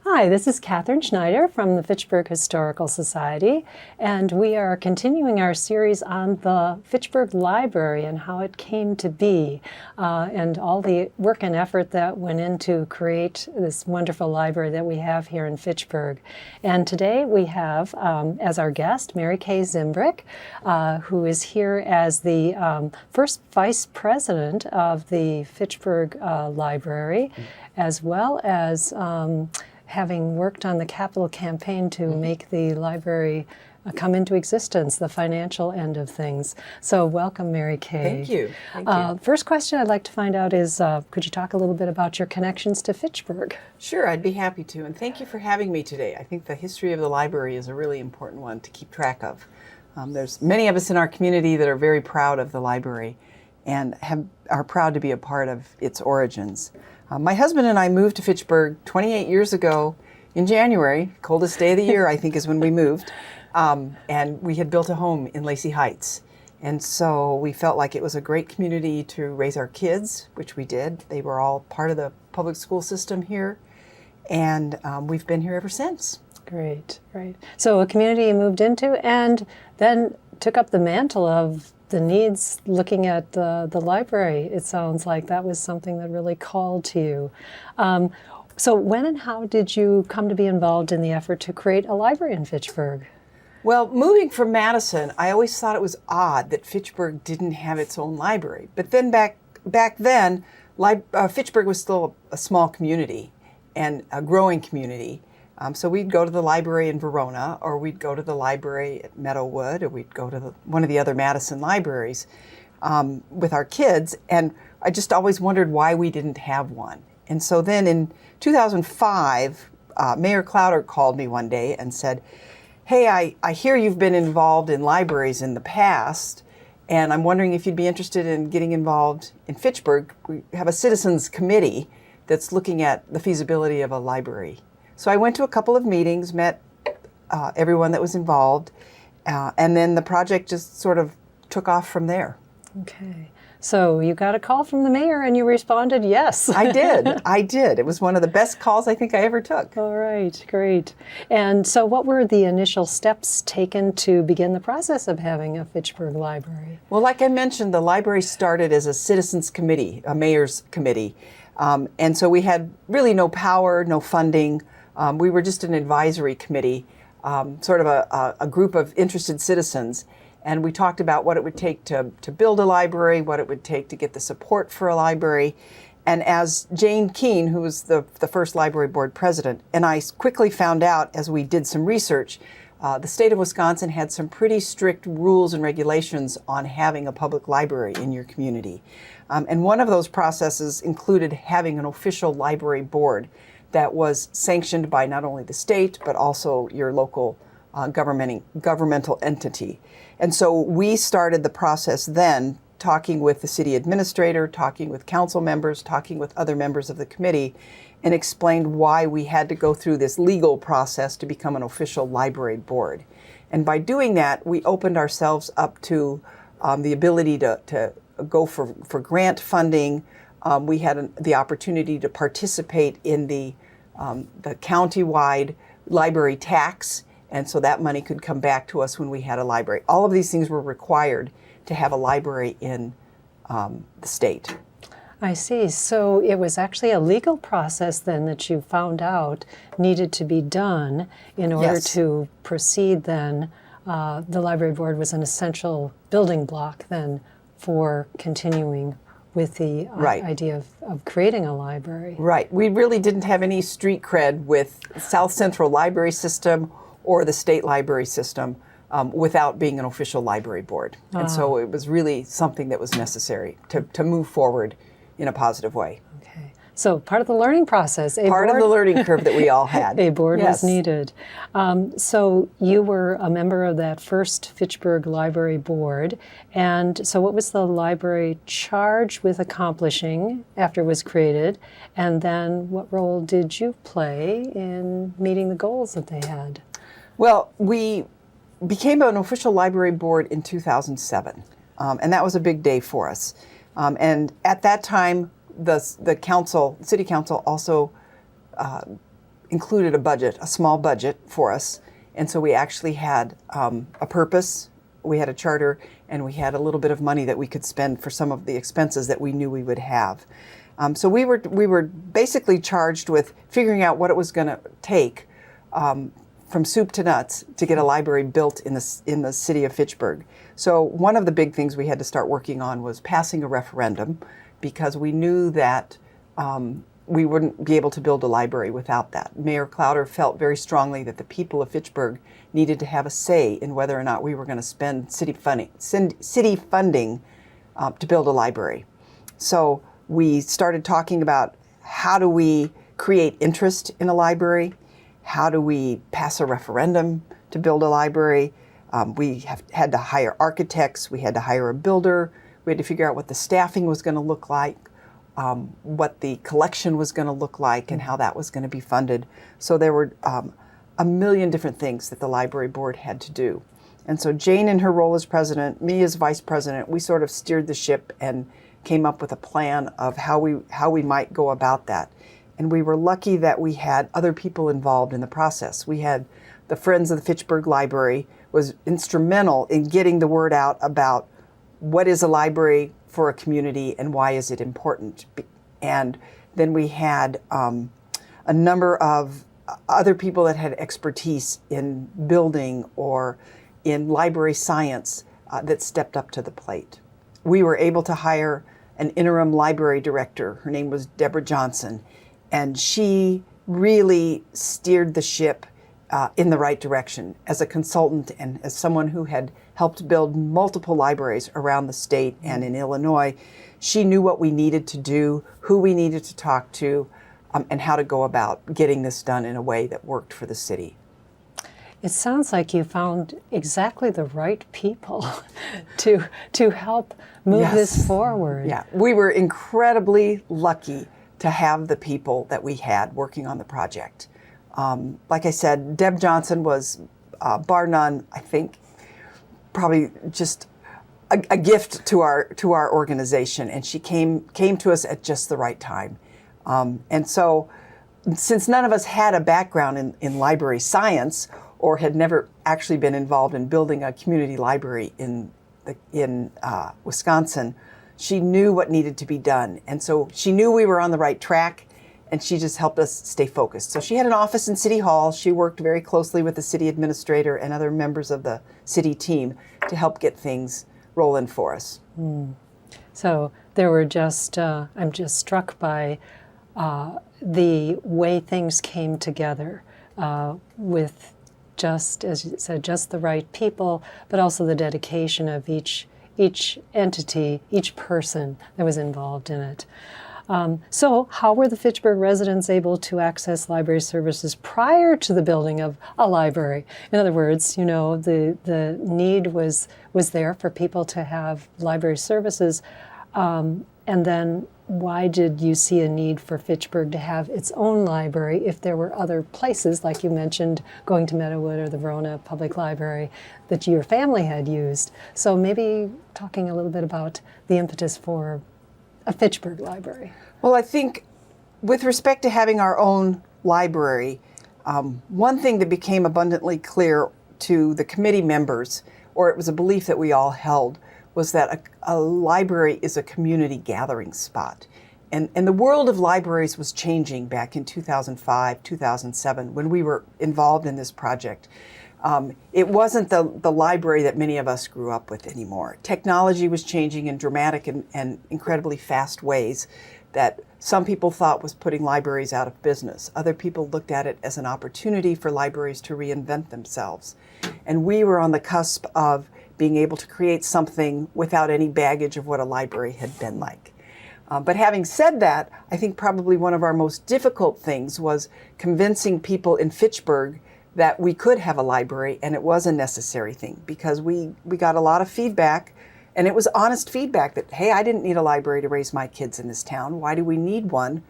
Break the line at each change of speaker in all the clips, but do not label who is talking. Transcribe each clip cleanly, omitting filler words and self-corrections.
Hi, this is Catherine Schneider from the Fitchburg Historical Society, and we are continuing our series on the Fitchburg Library and how it came to be, and all the work and effort that went into create this wonderful library that we have here in Fitchburg. And today we have as our guest Marykay Zimbrick, who is here as the first vice president of the Fitchburg Library, as well as having worked on the capital campaign to make the library come into existence, the financial end of things. So welcome, Marykay.
Thank you. Thank you.
First question I'd like to find out is, could you talk a little bit about your connections to Fitchburg?
Sure, I'd be happy to. And thank you for having me today. I think the history of the library is a really important one to keep track of. There's many of us in our community that are very proud of the library and are proud to be a part of its origins. My husband and I moved to Fitchburg 28 years ago in January. Coldest day of the year, I think, is when we moved. And we had built a home in Lacey Heights. And so we felt like it was a great community to raise our kids, which we did. They were all part of the public school system here. And we've been here ever since.
Great, great. So a community you moved into and then took up the mantle of the needs looking at the library. It sounds like that was something that really called to you. So when and how did you come to be involved in the effort to create a library in Fitchburg?
Well, moving from Madison, I always thought it was odd that Fitchburg didn't have its own library. But then back then, Fitchburg was still a small community and a growing community. So we'd go to the library in Verona, or we'd go to the library at Meadowood, or we'd go to one of the other Madison libraries with our kids. And I just always wondered why we didn't have one. And so then in 2005, Mayor Clowder called me one day and said, "Hey, I hear you've been involved in libraries in the past, and I'm wondering if you'd be interested in getting involved in Fitchburg. We have a citizens committee that's looking at the feasibility of a library." So I went to a couple of meetings, met everyone that was involved, and then the project just sort of took off from there.
Okay. So you got a call from the mayor and you responded yes.
I did. It was one of the best calls I think I ever took.
All right, great. And so what were the initial steps taken to begin the process of having a Fitchburg library?
Well, like I mentioned, the library started as a citizens committee, a mayor's committee. And so we had really no power, no funding. We were just an advisory committee, sort of a group of interested citizens. And we talked about what it would take to build a library, what it would take to get the support for a library. And as Jane Keene, who was the first library board president, and I quickly found out as we did some research, the state of Wisconsin had some pretty strict rules and regulations on having a public library in your community. And one of those processes included having an official library board that was sanctioned by not only the state, but also your local governmental entity. And so we started the process then, talking with the city administrator, talking with council members, talking with other members of the committee, and explained why we had to go through this legal process to become an official library board. And by doing that, we opened ourselves up to the ability to go for grant funding. We had the opportunity to participate in the county-wide library tax, and so that money could come back to us when we had a library. All of these things were required to have a library in the state.
I see. So it was actually a legal process then that you found out needed to be done in order to proceed then. The library board was an essential building block then for continuing with the idea of creating a library.
Right. We really didn't have any street cred with South Central Library System or the state library system without being an official library board. And so it was really something that was necessary to move forward in a positive way.
Okay. So part of the learning process.
Part of the learning curve that we all had.
A board was needed. So you were a member of that first Fitchburg Library Board. And so what was the library charged with accomplishing after it was created? And then what role did you play in meeting the goals that they had?
Well, we became an official library board in 2007. And that was a big day for us. And at that time, the city council also included a budget, a small budget for us. And so we actually had a purpose, we had a charter, and we had a little bit of money that we could spend for some of the expenses that we knew we would have. So we were basically charged with figuring out what it was going to take from soup to nuts to get a library built in the city of Fitchburg. So one of the big things we had to start working on was passing a referendum, because we knew that we wouldn't be able to build a library without that. Mayor Clowder felt very strongly that the people of Fitchburg needed to have a say in whether or not we were going to spend city funding to build a library. So we started talking about, how do we create interest in a library? How do we pass a referendum to build a library? We had to hire architects, we had to hire a builder, we had to figure out what the staffing was going to look like, what the collection was going to look like, and how that was going to be funded. So there were a million different things that the library board had to do. And so Jane, in her role as president, me as vice president, we sort of steered the ship and came up with a plan of how we might go about that. And we were lucky that we had other people involved in the process. We had the Friends of the Fitchburg Library was instrumental in getting the word out about what is a library for a community and why is it important. And then we had a number of other people that had expertise in building or in library science that stepped up to the plate. We were able to hire an interim library director. Her name was Deborah Johnson, and she really steered the ship in the right direction as a consultant and as someone who had helped build multiple libraries around the state and in Illinois. She knew what we needed to do, who we needed to talk to, and how to go about getting this done in a way that worked for the city.
It sounds like you found exactly the right people to help move this forward.
Yeah, we were incredibly lucky to have the people that we had working on the project. Like I said, Deb Johnson was, bar none, I think, probably just a gift to our organization, and she came to us at just the right time. And so, since none of us had a background in library science or had never actually been involved in building a community library in Wisconsin, she knew what needed to be done. And so she knew we were on the right track, and she just helped us stay focused. So she had an office in City Hall. She worked very closely with the city administrator and other members of the city team to help get things rolling for us.
So there were just, I'm just struck by the way things came together with just, as you said, just the right people, but also the dedication of each entity, each person that was involved in it. So how were the Fitchburg residents able to access library services prior to the building of a library? In other words, you know, the need was there for people to have library services. And then why did you see a need for Fitchburg to have its own library if there were other places, like you mentioned, going to Meadowood or the Verona Public Library that your family had used? So maybe talking a little bit about the impetus for a Fitchburg library.
Well, I think with respect to having our own library, one thing that became abundantly clear to the committee members, or it was a belief that we all held, was that a library is a community gathering spot. And the world of libraries was changing back in 2005, 2007, when we were involved in this project. It wasn't the library that many of us grew up with anymore. Technology was changing in dramatic and incredibly fast ways that some people thought was putting libraries out of business. Other people looked at it as an opportunity for libraries to reinvent themselves. And we were on the cusp of being able to create something without any baggage of what a library had been like. But having said that, I think probably one of our most difficult things was convincing people in Fitchburg that we could have a library and it was a necessary thing, because we got a lot of feedback, and it was honest feedback that, hey, I didn't need a library to raise my kids in this town. Why do we need one?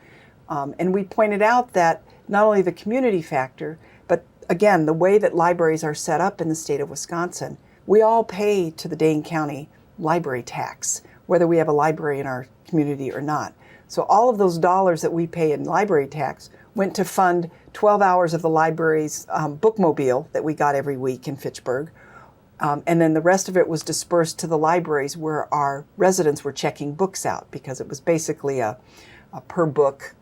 And we pointed out that not only the community factor, but again, the way that libraries are set up in the state of Wisconsin, we all pay to the Dane County library tax, whether we have a library in our community or not. So all of those dollars that we pay in library tax, went to fund 12 hours of the library's bookmobile that we got every week in Fitchburg. And then the rest of it was dispersed to the libraries where our residents were checking books out, because it was basically a per book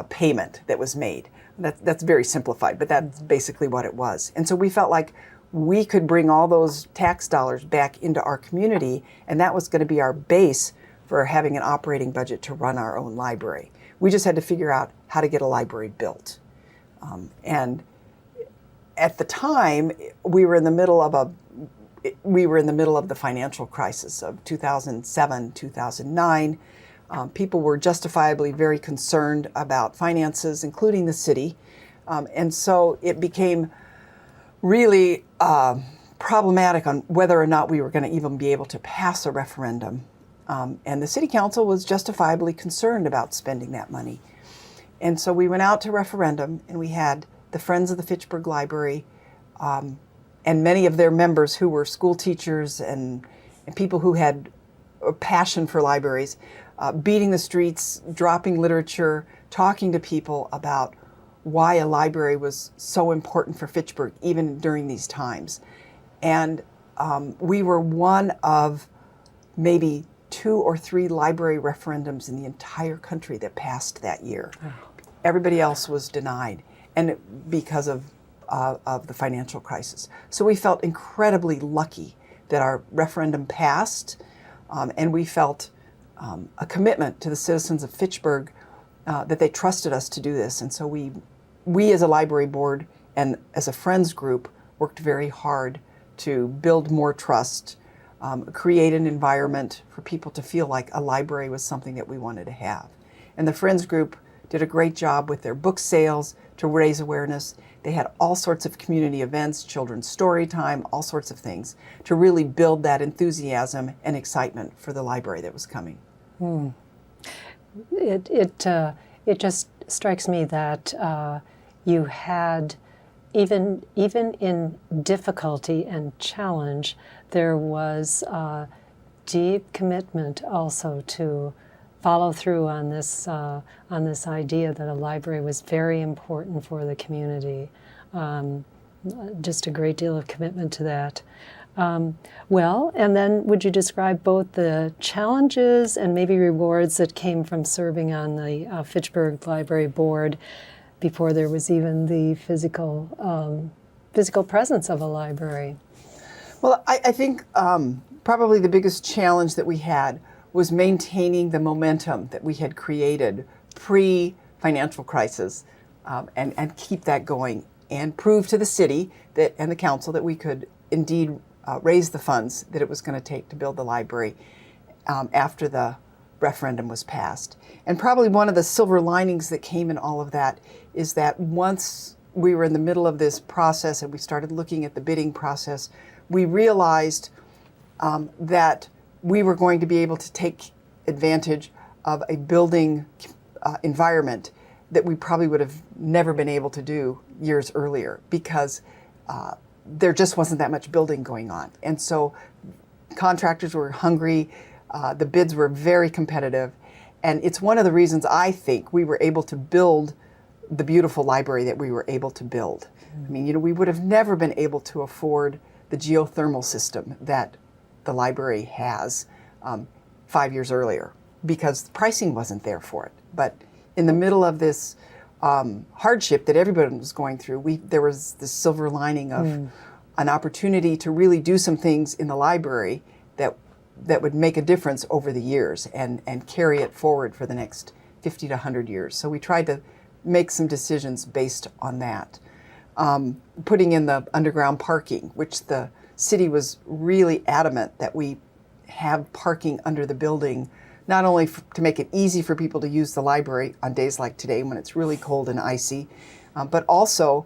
payment that was made. That's very simplified, but that's basically what it was. And so we felt like we could bring all those tax dollars back into our community, and that was going to be our base for having an operating budget to run our own library. We just had to figure out how to get a library built. And at the time, we were in the middle of the financial crisis of 2007, 2009. People were justifiably very concerned about finances, including the city. And so it became really problematic on whether or not we were going to even be able to pass a referendum. And the city council was justifiably concerned about spending that money. And so we went out to referendum, and we had the Friends of the Fitchburg Library and many of their members who were school teachers and people who had a passion for libraries, beating the streets, dropping literature, talking to people about why a library was so important for Fitchburg, even during these times. And we were one of maybe 2 or 3 library referendums in the entire country that passed that year. Oh. Everybody else was denied, and because of the financial crisis. So we felt incredibly lucky that our referendum passed, and we felt a commitment to the citizens of Fitchburg that they trusted us to do this. And so we as a library board and as a friends group worked very hard to build more trust, create an environment for people to feel like a library was something that we wanted to have. And the friends group did a great job with their book sales to raise awareness. They had all sorts of community events, children's story time, all sorts of things to really build that enthusiasm and excitement for the library that was coming.
It just strikes me that you had, even in difficulty and challenge, there was deep commitment also to follow through on this idea that a library was very important for the community. Just a great deal of commitment to that. Well, and then would you describe both the challenges and maybe rewards that came from serving on the Fitchburg Library Board before there was even the physical presence of a library?
Well, I think probably the biggest challenge that we had was maintaining the momentum that we had created pre-financial crisis, and keep that going and prove to the city that and the council that we could indeed raise the funds that it was going to take to build the library after the referendum was passed. And probably one of the silver linings that came in all of that is that once we were in the middle of this process and we started looking at the bidding process, we realized that we were going to be able to take advantage of a building environment that we probably would have never been able to do years earlier, because there just wasn't that much building going on. And so contractors were hungry, the bids were very competitive, and it's one of the reasons I think we were able to build the beautiful library that we were able to build. I mean, we would have never been able to afford the geothermal system that the library has 5 years earlier, because the pricing wasn't there for it. But in the middle of this hardship that everybody was going through, there was this silver lining of an opportunity to really do some things in the library that would make a difference over the years and carry it forward for the next 50 to 100 years. So we tried to make some decisions based on that. Putting in the underground parking, which the city was really adamant that we have parking under the building, not only to make it easy for people to use the library on days like today when it's really cold and icy, but also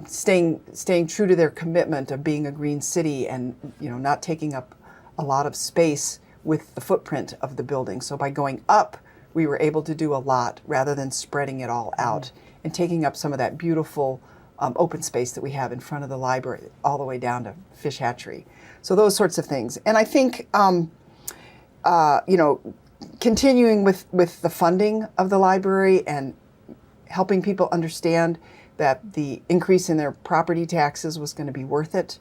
staying true to their commitment of being a green city and not taking up a lot of space with the footprint of the building. So by going up, we were able to do a lot rather than spreading it all out and taking up some of that beautiful open space that we have in front of the library all the way down to Fish Hatchery. So those sorts of things. And I think, continuing with the funding of the library and helping people understand that the increase in their property taxes was going to be worth it,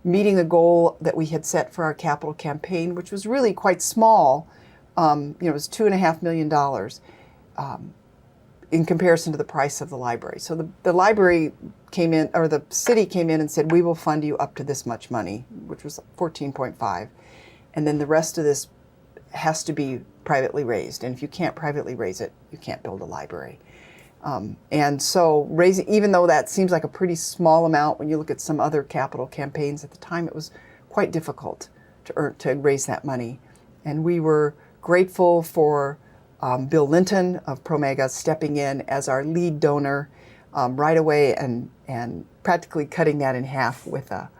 meeting the goal that we had set for our capital campaign, which was really quite small. It was $2.5 million in comparison to the price of the library. So the library came in, or the city came in and said, we will fund you up to this much money, which was 14.5. And then the rest of this has to be privately raised. And if you can't privately raise it, you can't build a library. And so raising, even though that seems like a pretty small amount, when you look at some other capital campaigns at the time, it was quite difficult to raise that money. And we were grateful for Bill Linton of ProMega stepping in as our lead donor right away and practically cutting that in half with a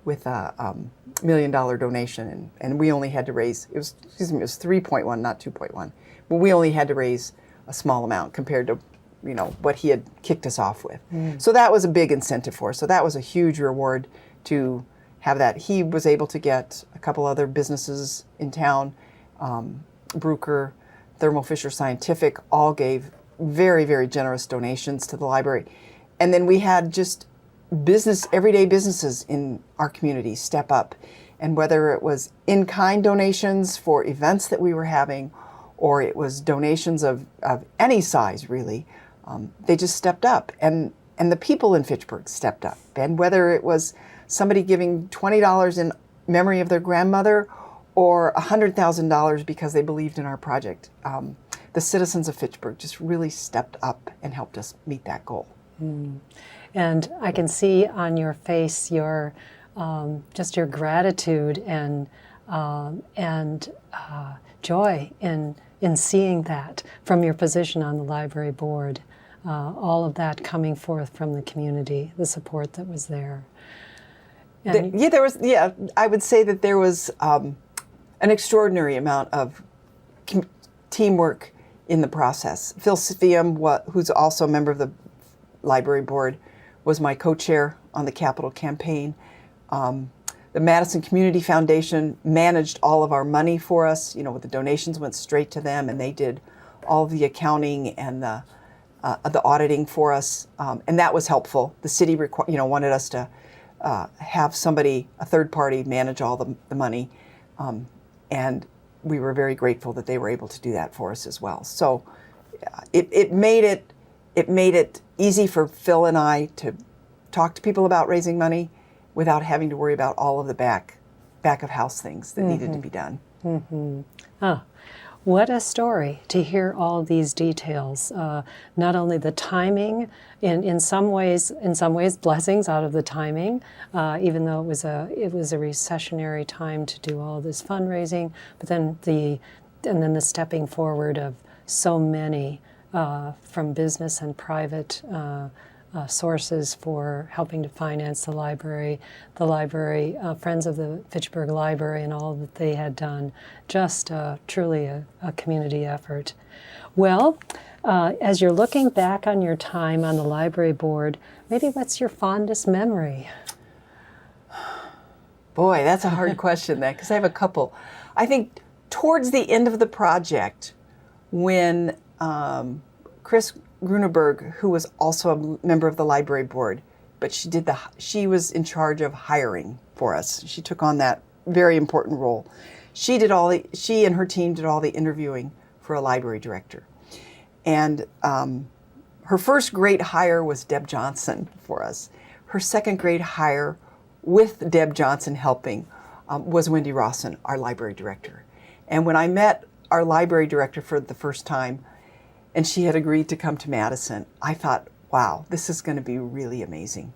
$1 million donation. And we only had to raise, it was 3.1, not 2.1, but we only had to raise a small amount compared to what he had kicked us off with. So that was a big incentive for us. So that was a huge reward to have that. He was able to get a couple other businesses in town, Bruker, Thermo Fisher Scientific, all gave very, very generous donations to the library. And then we had just everyday businesses in our community step up. And whether it was in-kind donations for events that we were having, or it was donations of any size, really, they just stepped up. And the people in Fitchburg stepped up. And whether it was somebody giving $20 in memory of their grandmother or $100,000 because they believed in our project, the citizens of Fitchburg just really stepped up and helped us meet that goal.
And I can see on your face your just your gratitude and joy in seeing that from your position on the library board. All of that coming forth from the community, the support that was there. And
I would say that there was an extraordinary amount of teamwork in the process. Phil Sviam, who's also a member of the library board, was my co-chair on the capital campaign. The Madison Community Foundation managed all of our money for us. The donations went straight to them, and they did all the accounting and the auditing for us, and that was helpful. The city wanted us to have somebody, a third party, manage all the money, and we were very grateful that they were able to do that for us as well. So it made it easy for Phil and I to talk to people about raising money without having to worry about all of the back of house things that needed to be done.
Oh, what a story to hear all these details. Not only the timing, in some ways blessings out of the timing, even though it was a recessionary time to do all this fundraising, but then the stepping forward of so many from business and private sources for helping to finance the library, Friends of the Fitchburg Library, and all that they had done. Just truly a community effort. Well, as you're looking back on your time on the library board, maybe what's your fondest memory?
Boy, that's a hard question, because I have a couple. I think towards the end of the project, when Chris Gruneberg, who was also a member of the library board, but she was in charge of hiring for us. She took on that very important role. She and her team did all the interviewing for a library director. And her first great hire was Deb Johnson for us. Her second great hire, with Deb Johnson helping, was Wendy Rawson, our library director. And when I met our library director for the first time, and she had agreed to come to Madison, I thought, wow, this is going to be really amazing.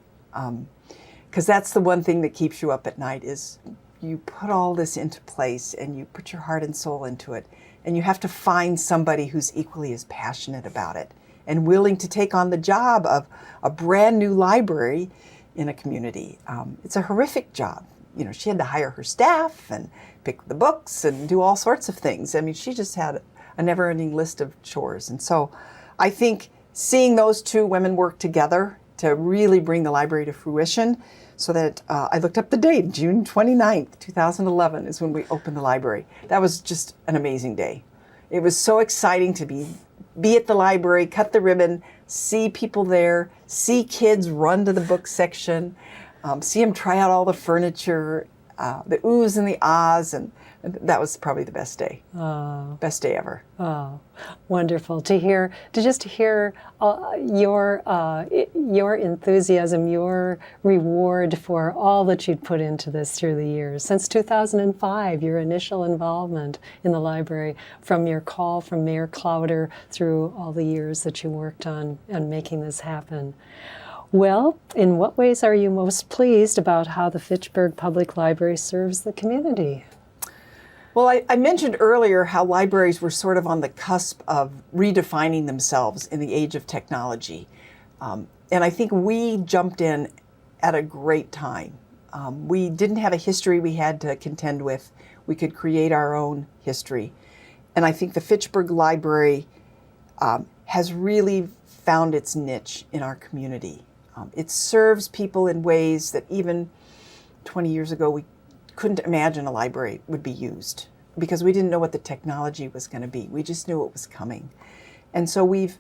Because that's the one thing that keeps you up at night, is you put all this into place and you put your heart and soul into it, and you have to find somebody who's equally as passionate about it and willing to take on the job of a brand new library in a community. It's a horrific job. She had to hire her staff and pick the books and do all sorts of things. I mean, she just had a never-ending list of chores. And so I think seeing those two women work together to really bring the library to fruition, so that I looked up the date, June 29th, 2011 is when we opened the library. That was just an amazing day. It was so exciting to be be at the library, cut the ribbon, see people there, see kids run to the book section, see them try out all the furniture, the oohs and the ahs, and that was probably the best day.
Oh.
Best day ever.
Oh, wonderful to hear. To just hear your enthusiasm, your reward for all that you'd put into this through the years. Since 2005, your initial involvement in the library, from your call from Mayor Clowder through all the years that you worked on making this happen. Well, in what ways are you most pleased about how the Fitchburg Public Library serves the community?
Well, I mentioned earlier how libraries were sort of on the cusp of redefining themselves in the age of technology. And I think we jumped in at a great time. We didn't have a history we had to contend with. We could create our own history. And I think the Fitchburg Library has really found its niche in our community. It serves people in ways that even 20 years ago we couldn't imagine a library would be used, because we didn't know what the technology was going to be. We just knew it was coming. And so we've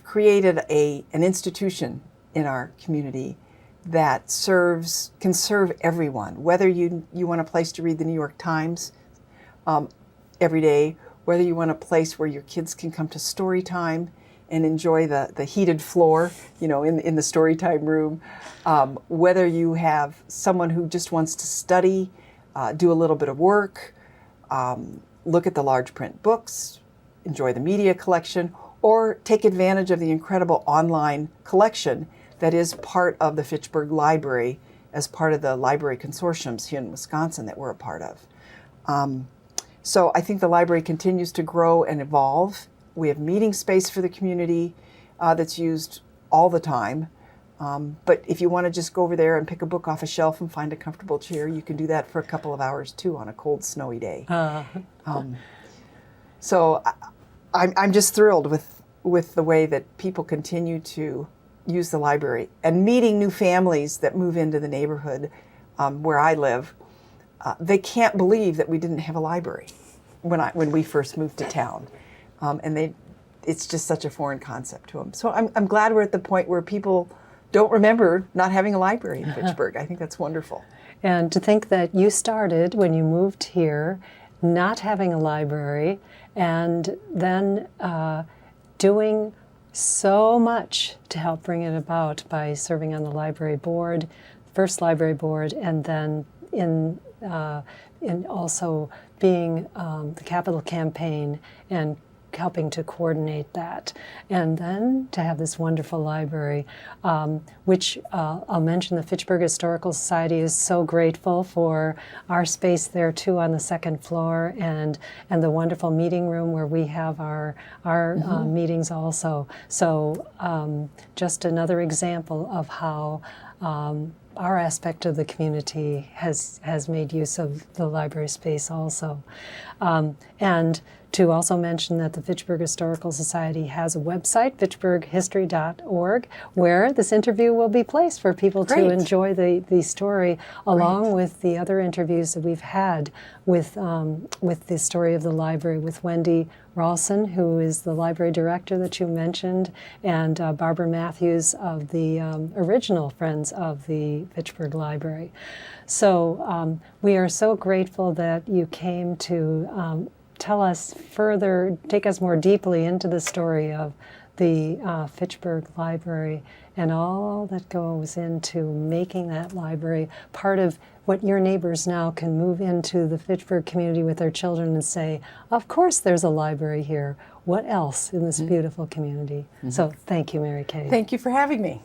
created an institution in our community that can serve everyone, whether you want a place to read the New York Times every day, whether you want a place where your kids can come to story time and enjoy the heated floor, in the story time room, whether you have someone who just wants to study, do a little bit of work, look at the large print books, enjoy the media collection, or take advantage of the incredible online collection that is part of the Fitchburg Library as part of the library consortiums here in Wisconsin that we're a part of. So I think the library continues to grow and evolve. We have meeting space for the community that's used all the time. But if you want to just go over there and pick a book off a shelf and find a comfortable chair, you can do that for a couple of hours too on a cold, snowy day. So I'm just thrilled with the way that people continue to use the library and meeting new families that move into the neighborhood where I live. They can't believe that we didn't have a library when we first moved to town, and it's just such a foreign concept to them. So I'm glad we're at the point where people don't remember not having a library in Fitchburg. I think that's wonderful.
And to think that you started when you moved here not having a library, and then doing so much to help bring it about by serving on the library board, first library board, and then in also being the capital campaign and helping to coordinate that. And then to have this wonderful library, which I'll mention the Fitchburg Historical Society is so grateful for our space there too on the second floor, and the wonderful meeting room where we have our meetings also. So just another example of how our aspect of the community has made use of the library space also. And to also mention that the Fitchburg Historical Society has a website, fitchburghistory.org, where this interview will be placed for people to enjoy the story, along with the other interviews that we've had with the story of the library, with Wendy Ralston, who is the library director that you mentioned, and Barbara Matthews of the original Friends of the Fitchburg Library. So we are so grateful that you came to tell us further, take us more deeply into the story of the Fitchburg Library and all that goes into making that library part of what your neighbors now can move into the Fitchburg community with their children and say, of course there's a library here. What else in this beautiful community? So thank you, Marykay.
Thank you for having me.